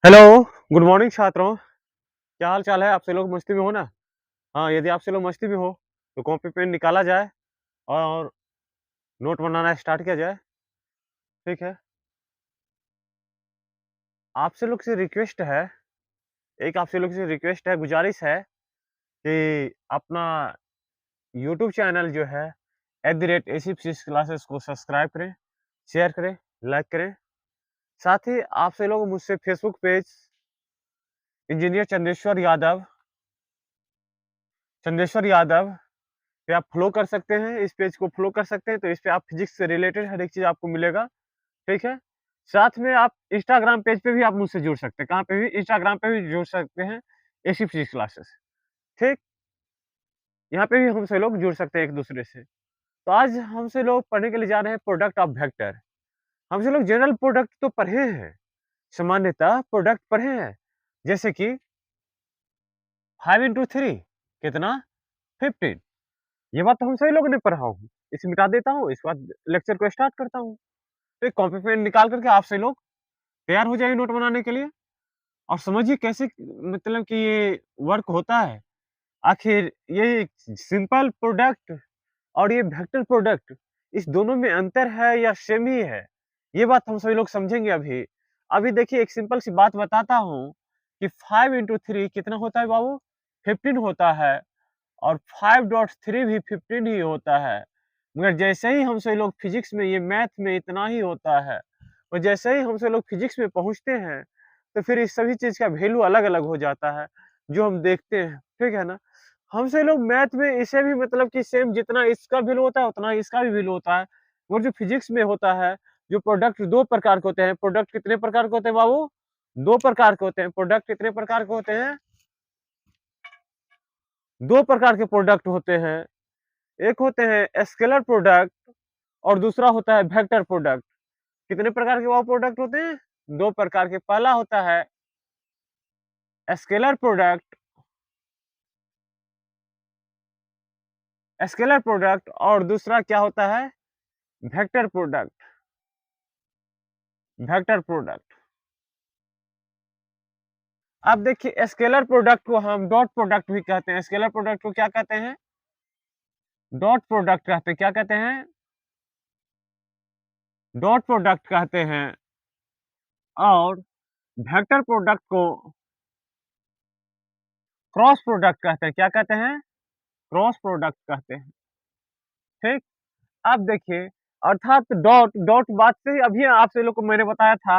Hello, good morning छात्रों। क्या हाल चाल है? आपसे लोग मस्ती में हो ना? हाँ, यदि आपसे लोग मस्ती में हो तो कॉपी पेन निकाला जाए और नोट बनाना स्टार्ट किया जाए। ठीक है। आपसे लोग से रिक्वेस्ट है, आपसे लोग से रिक्वेस्ट है, गुजारिश है कि अपना यूट्यूब चैनल जो है @acip क्लासेस को सब्सक्राइब करें, शेयर करें, लाइक करें। साथ ही आपसे लोग मुझसे Facebook page engineer Chandeshwar Yadav पे आप फ़ॉलो कर सकते हैं, इस पेज को फ़ॉलो कर सकते हैं, तो इस पे आप फिज़िक्स से रिलेटेड हर एक चीज़ आपको मिलेगा, ठीक है? साथ में आप इंस्टाग्राम पेज पे भी आप मुझसे जुड़ सकते हैं, कहाँ पे भी? इंस्टाग्राम पे भी जुड़ सकते हैं, एसी फिज़िक्स क्लासेस, ठीक? यहाँ पे भी हमसे लोग जुड़ सकते हैं एक-दूसरे से। तो आज हमसे लोग पढ़ने के लिए जा रहे हैं प्रोडक्ट ऑफ वेक्टर। हमसे लोग जनरल प्रोडक्ट तो पढ़े हैं, सामान्यतः प्रोडक्ट पढ़े हैं, जैसे कि 5 इंटू 3 कितना? 15। ये बात तो हम सभी लोगों ने पढ़ा होगा। इसे मिटा देता हूँ, इसके बाद लेक्चर को स्टार्ट करता हूँ। तो एक कॉपी पेन निकाल कर के आपसे लोग तैयार हो जाइए नोट बनाने के लिए और समझिए कैसे मतलब कि ये वर्क होता है। आखिर ये सिंपल प्रोडक्ट और ये वेक्टर प्रोडक्ट इस दोनों में अंतर है या सेम ही है? ये बात हम सभी लोग समझेंगे अभी। अभी देखिए एक सिंपल सी बात बताता हूँ कि 5 इंटू 3 कितना होता है बाबू? 15 होता है और 5.3 भी 15 ही होता है। मगर जैसे ही हम सभी लोग फिज़िक्स में ये मैथ में इतना ही होता है और जैसे ही हम सब लोग फिज़िक्स में पहुँचते हैं, तो फिर इस सभी चीज़ का वैल्यू अलग-अलग हो जाता है, जो हम देखते हैं, ठीक है ना? हम से लोग मैथ में इसे भी मतलब कि सेम जितना इसका वैल्यू होता है, उतना इसका भी वैल्यू होता है। और जो फिज़िक्स में होता है, जो प्रोडक्ट 2 प्रकार के होते हैं, प्रोडक्ट कितने प्रकार के होते हैं बाबू? 2 प्रकार के होते हैं। प्रोडक्ट कितने प्रकार के होते हैं? 2 प्रकार के प्रोडक्ट होते हैं। एक होते हैं स्केलर प्रोडक्ट और दूसरा होता है वेक्टर प्रोडक्ट। कितने प्रकार के वो प्रोडक्ट होते हैं? 2 प्रकार के। पहला होता है स्केलर प्रोडक्ट और दूसरा क्या होता है? Vector product vector product. अब देखिए स्केलर प्रोडक्ट को हम डॉट प्रोडक्ट भी कहते हैं। स्केलर प्रोडक्ट को क्या कहते हैं? डॉट प्रोडक्ट कहते हैं। क्या कहते हैं? डॉट प्रोडक्ट कहते हैं और वेक्टर प्रोडक्ट को क्रॉस प्रोडक्ट कहते हैं। क्या कहते हैं? क्रॉस प्रोडक्ट कहते हैं। ठीक? अब देखिए अर्थात डॉट डॉट बात से ही अभी आपसे लोग को मैंने बताया था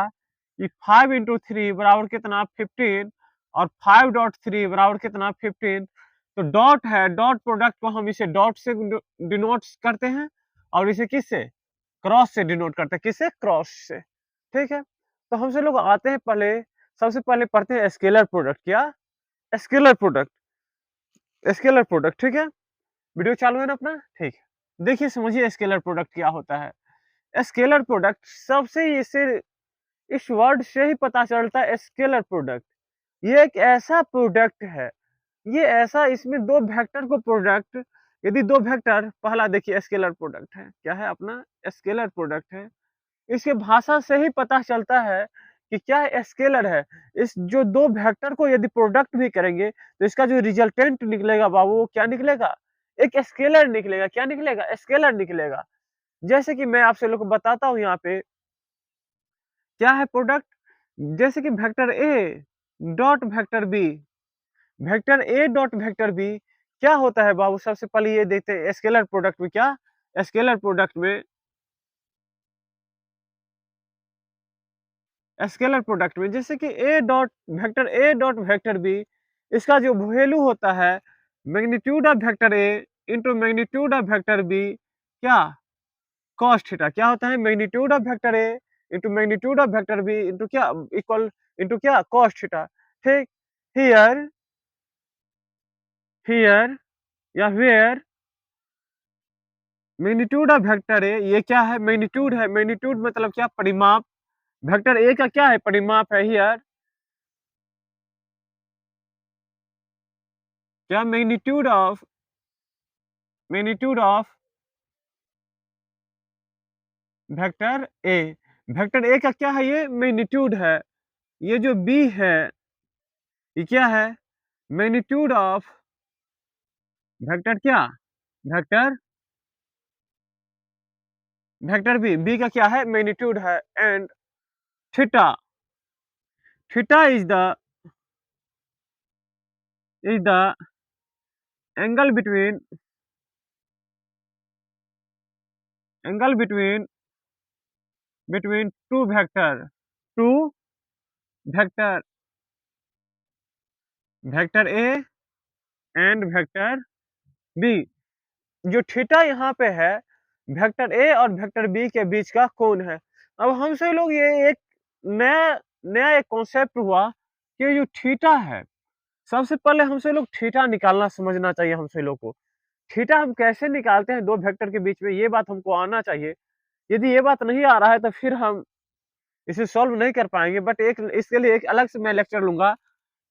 कि 5 इंटू 3 बराबर कितना 15 और 5.3 बराबर कितना 15। तो डॉट है, डॉट प्रोडक्ट को हम इसे डॉट से डिनोट करते हैं और इसे किससे? क्रॉस से डिनोट करते हैं। किससे? क्रॉस से। ठीक है। तो हमसे लोग आते हैं पहले, सबसे पहले पढ़ते हैं स्केलर प्रोडक्ट। क्या? Scalar product. स्केलर प्रोडक्ट, ठीक है। वीडियो चालू है ना अपना? ठीक है। देखिए समझिए स्केलर प्रोडक्ट क्या होता है। स्केलर प्रोडक्ट सबसे इसे इस वर्ड से ही पता चलता है स्केलर प्रोडक्ट। ये एक ऐसा प्रोडक्ट है, ये ऐसा इसमें 2 वेक्टर को प्रोडक्ट यदि 2 वेक्टर पहला देखिए स्केलर प्रोडक्ट है। क्या है अपना? स्केलर प्रोडक्ट है। इसके भाषा से ही पता चलता है कि क्या स्केलर है। इस जो 2 वेक्टर को यदि प्रोडक्ट भी करेंगे तो इसका जो रिजल्टेंट निकलेगा बाबू वो क्या निकलेगा? एक स्केलर निकलेगा। क्या निकलेगा? स्केलर निकलेगा। जैसे कि मैं आपसे लोग को बताता हूँ यहाँ पे, क्या है प्रोडक्ट? जैसे कि वेक्टर ए डॉट वेक्टर बी, वेक्टर ए डॉट वेक्टर बी क्या होता है बाबू? सबसे पहले ये देखते हैं स्केलर प्रोडक्ट में क्या? स्केलर प्रोडक्ट में जैसे कि ए डॉट वेक्टर बी इसका जो वैल्यू होता है magnitude of vector A into magnitude of vector B क्या? Cos theta. क्या होता है? Magnitude of vector A into magnitude of vector B into क्या इक्वल इंटू क्या? Cos theta. ठीक। हियर हियर या where magnitude of vector A ये क्या है? मैग्नीट्यूड है। मैग्नीट्यूड मतलब क्या? परिमाप। वेक्टर ए का क्या है? परिमाप है। हियर क्या? Magnitude of vector A. Vector A का क्या है? ये मैग्नीट्यूड है। ये जो b है ये क्या है? मैग्नीट्यूड ऑफ वेक्टर क्या? वेक्टर वेक्टर b का क्या है? मैग्नीट्यूड है। And theta theta is the angle between two vector two vector vector a and vector b. जो थीटा यहाँ पे है वेक्टर ए और वेक्टर बी के बीच का कोण है। अब हमसे लोग ये एक नया नया एक कॉन्सेप्ट हुआ कि जो थीटा है, सबसे पहले हमसे लोग थीटा निकालना समझना चाहिए हमसे लोग को। थीटा हम कैसे निकालते हैं दो वेक्टर के बीच में, ये बात हमको आना चाहिए। यदि ये बात नहीं आ रहा है तो फिर हम इसे सॉल्व नहीं कर पाएंगे। बट एक इसके लिए एक अलग से मैं लेक्चर लूंगा,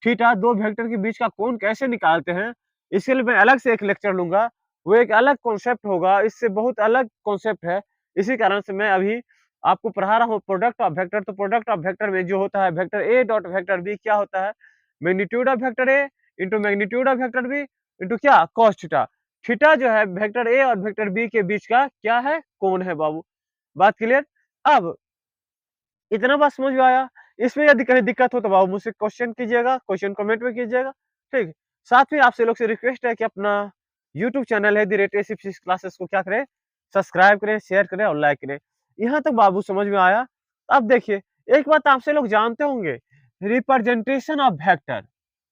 थीटा दो वेक्टर के बीच का कोण कैसे निकालते हैं, इसके लिए मैं अलग से एक लेक्चर लूंगा। वो एक अलग कॉन्सेप्ट होगा, इससे बहुत अलग कॉन्सेप्ट है। इसी कारण से मैं अभी आपको पढ़ा रहा हूँ प्रोडक्ट ऑफ वेक्टर। तो प्रोडक्ट ऑफ वेक्टर में जो होता है वेक्टर ए डॉट वेक्टर बी क्या होता है? Magnitude of vector A into magnitude of vector B into क्या? Cos theta. थीटा जो है वेक्टर ए और वेक्टर बी के बीच का क्या है? कोण है बाबू। बात क्लियर? अब इतना बात समझ में आया। इसमें यदि कहीं दिक्कत हो तो बाबू मुझसे क्वेश्चन कीजिएगा, क्वेश्चन कमेंट में कीजिएगा, ठीक। साथ में आपसे लोग से रिक्वेस्ट है कि अपना यूट्यूब चैनल है द रेट A6 क्लासेस को क्या करें? सब्सक्राइब करें, शेयर करें और लाइक करें। यहाँ तक बाबू समझ में आया? अब देखिए, एक बात आपसे लोग जानते होंगे, रिप्रेजेंटेशन ऑफ वेक्टर।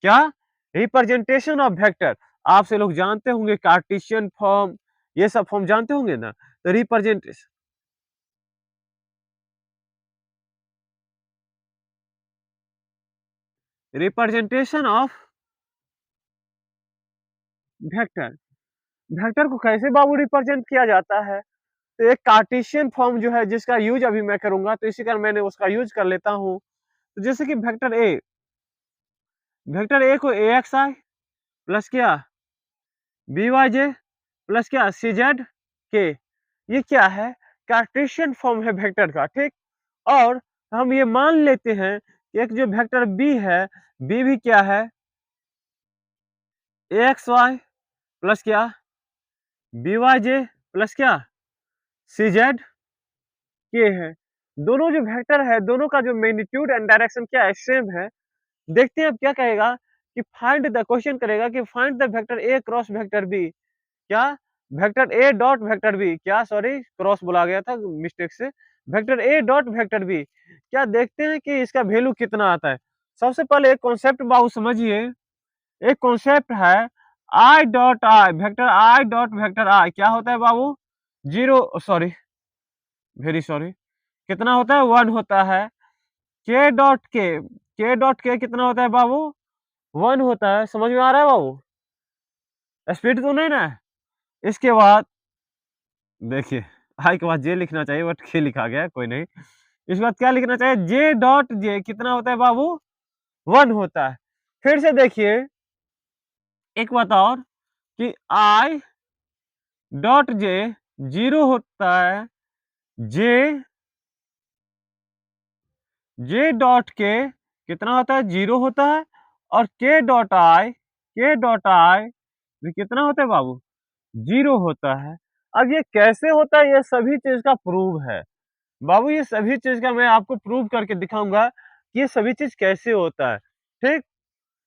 क्या? Representation of vector. आपसे लोग जानते होंगे कार्टेशियन फॉर्म, ये सब फॉर्म जानते होंगे ना? तो रिप्रेजेंटेशन ऑफ वेक्टर, वेक्टर को कैसे बाबू रिप्रेजेंट किया जाता है? तो एक कार्टेशियन फॉर्म जो है जिसका यूज अभी मैं करूंगा, तो इसी कारण मैंने उसका यूज कर लेता हूँ। तो जैसे कि वेक्टर ए को ए एक्स आई प्लस क्या बी वाई जे प्लस क्या सी जेड के, ये क्या है? कार्टेशियन फॉर्म है वेक्टर का, ठीक। और हम ये मान लेते हैं कि एक जो वेक्टर बी है, बी भी क्या है? ए एक्स वाई प्लस क्या बी वाई जे प्लस क्या सी जेड के है। दोनों जो वेक्टर है, दोनों का जो मैग्नीट्यूड एंड डायरेक्शन क्या है? सेम है। देखते हैं अब क्या कहेगा कि फाइंड द, क्वेश्चन करेगा कि find the vector A cross vector B. क्या? वेक्टर ए डॉट वेक्टर बी, क्या सॉरी क्रॉस बोला गया था मिस्टेक से, वेक्टर ए डॉट वेक्टर बी। क्या देखते हैं कि इसका वैल्यू कितना आता है। सबसे पहले एक कॉन्सेप्ट बाबू समझिए, एक कॉन्सेप्ट है I dot I, vector I dot vector I क्या होता है बाबू? जीरो, सॉरी वेरी सॉरी, कितना होता है? 1 होता है। के डॉट के कितना होता है बाबू? 1 होता है। समझ में आ रहा है बाबू? स्पीड तो नहीं ना? इसके बाद देखिए, आई के बाद जे लिखना चाहिए बट के लिखा गया, कोई नहीं। इसके बाद क्या लिखना चाहिए? जे डॉट जे कितना होता है बाबू? 1 होता है। फिर से देखिए एक बात और कि आई डॉट जे 0 होता है। जे जे डॉट के कितना होता है? 0 होता है। और के डॉट आई भी कितना होता है बाबू? 0 होता है। अब ये कैसे होता है? ये सभी चीज का प्रूव है बाबू, ये सभी चीज का मैं आपको प्रूव करके दिखाऊंगा कि ये सभी चीज कैसे होता है, ठीक।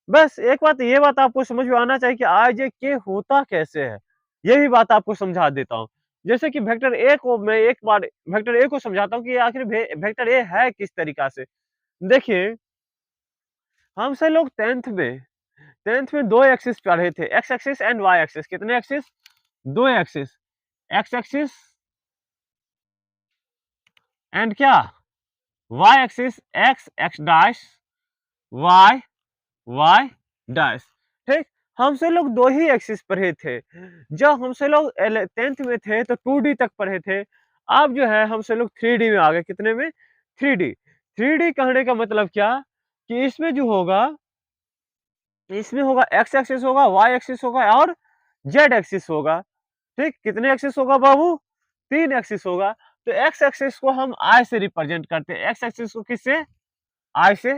बस एक बात, ये बात आपको समझ में आना चाहिए कि आज ये के होता कैसे है, यही बात आपको समझा देता हूँ। जैसे कि वेक्टर ए को मैं एक बार वेक्टर ए को समझाता हूँ कि आखिर वेक्टर ए है किस तरीका से। देखिए, हमसे लोग टेंथ में दो एक्सिस पढ़े थे, x axis and y axis. कितने एक्सिस? दो एक्सिस, एक्स एक्सिस एंड क्या y axis, x x dash y y dash, ठीक। हमसे लोग दो ही एक्सिस पढ़े थे। जब हमसे लोग टेंथ में थे तो 2D तक पढ़े थे। अब जो है हमसे लोग 3D में आ गए। कितने में? 3D। 3D कहने का मतलब क्या कि इसमें जो होगा, इसमें होगा एक्स एक्सिस होगा, वाई एक्सिस होगा और जेड एक्सिस होगा, ठीक। कितने एक्सिस होगा बाबू? 3 एक्सिस होगा। तो एक्स एक्सिस को हम आई से रिप्रेजेंट करते हैं। एक्स एक्सिस को किससे? आई से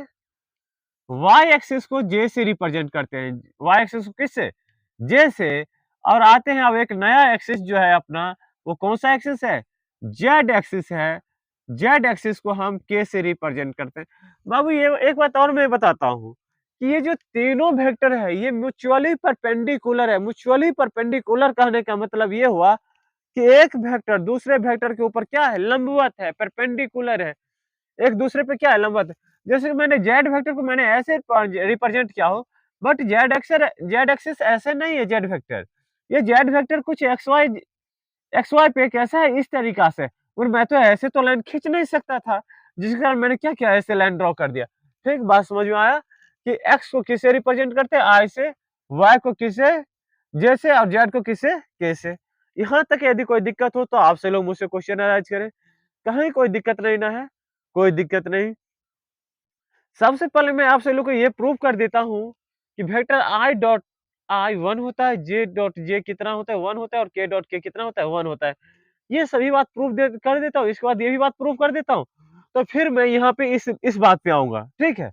वाई एक्सिस को जे से रिप्रेजेंट करते हैं। वाई एक्सिस को किससे? जे से। और आते हैं अब एक नया एक्सिस जो है अपना, वो कौन सा एक्सिस है? जेड एक्सिस है। जेड एक्सिस को हम के से रिप्रेजेंट करते हैं। बाबू ये एक बात और मैं बताता हूँ कि ये जो तीनों वेक्टर है ये म्यूचुअली परपेंडिकुलर है। म्यूचुअली परपेंडिकुलर कहने का मतलब ये हुआ कि एक वेक्टर दूसरे वेक्टर के ऊपर क्या है? लंबवत है, परपेंडिकुलर है। एक दूसरे पे क्या है? लंबवत है। जैसे कि मैंने जेड वेक्टर को मैंने ऐसे रिप्रेजेंट किया हो, बट जेड एक्सिस ऐसे नहीं है जेड वेक्टर। ये जेड वेक्टर कुछ एक्स वाई पे कैसा है? इस तरीका से। और मैं तो ऐसे तो लाइन खींच नहीं सकता था, जिसके कारण मैंने क्या किया? ऐसे लाइन ड्रॉ कर दिया। ठीक, बात समझ में आया कि एक्स को किससे रिप्रेजेंट करते हैं? आई से, वाई को किससे? जे से, और जेड को किससे? के से। यहाँ तक यदि कोई दिक्कत हो तो आपसे लोग मुझसे क्वेश्चन अराइज करें, कहीं कोई दिक्कत नहीं ना है, कोई दिक्कत नहीं। सबसे पहले मैं आपसे लोग को ये प्रूव कर देता हूँ कि वेक्टर आई डॉट आई 1 होता है, जे डॉट जे कितना होता है? 1 होता है, और के डॉट के कितना होता है? 1 होता है। ये सभी बात प्रूफ कर देता हूँ, इसके बाद ये भी बात प्रूफ कर देता हूँ, तो फिर मैं यहाँ पे इस बात पे आऊंगा। ठीक है,